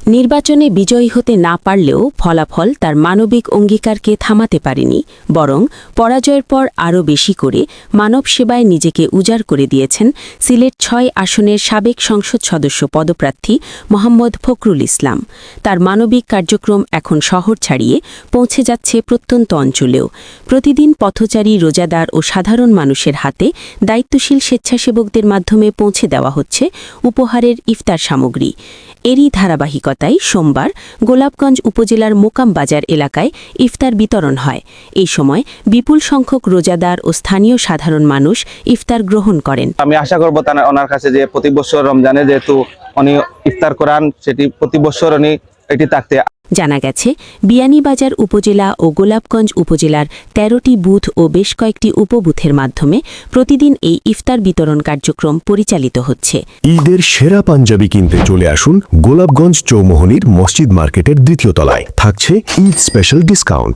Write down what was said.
নির্বাচনে বিজয়ী হতে না পারলেও ফলাফল তার মানবিক অঙ্গীকারকে থামাতে পারেনি, বরং পরাজয়ের পর আরও বেশি করে মানব সেবায় নিজেকে উজাড় করে দিয়েছেন সিলেট ৬ আসনের সাবেক সংসদ সদস্য পদপ্রার্থী মোহাম্মদ ফখরুল ইসলাম। তার মানবিক কার্যক্রম এখন শহর ছাড়িয়ে পৌঁছে যাচ্ছে প্রত্যন্ত অঞ্চলেও। প্রতিদিন পথচারী, রোজাদার ও সাধারণ মানুষের হাতে দায়িত্বশীল স্বেচ্ছাসেবকদের মাধ্যমে পৌঁছে দেওয়া হচ্ছে উপহারের ইফতার সামগ্রী। এরই ধারাবাহিকতায় সোমবার গোলাপগঞ্জ উপজেলার মোকাম বাজার এলাকায় ইফতার বিতরণ হয়। এই সময় বিপুল সংখ্যক রোজাদার ও স্থানীয় সাধারণ মানুষ ইফতার গ্রহণ করেন। আমি আশা করব ওনার কাছে যে প্রতি বছর রমজানে যেহেতু উনি ইফতার করান, সেটি প্রতি বছর উনি এটি থাকতে। জানা গেছে, বিয়ানীবাজার উপজেলা ও গোলাপগঞ্জ উপজেলার ১৩টি বুথ ও বেশ কয়েকটি উপবুথের মাধ্যমে প্রতিদিন এই ইফতার বিতরণ কার্যক্রম পরিচালিত হচ্ছে। ঈদের সেরা পাঞ্জাবি কিনতে চলে আসুন গোলাপগঞ্জ চৌমোহনীর মসজিদ মার্কেটের ২য় তলায়। থাকছে ঈদ স্পেশাল ডিসকাউন্ট।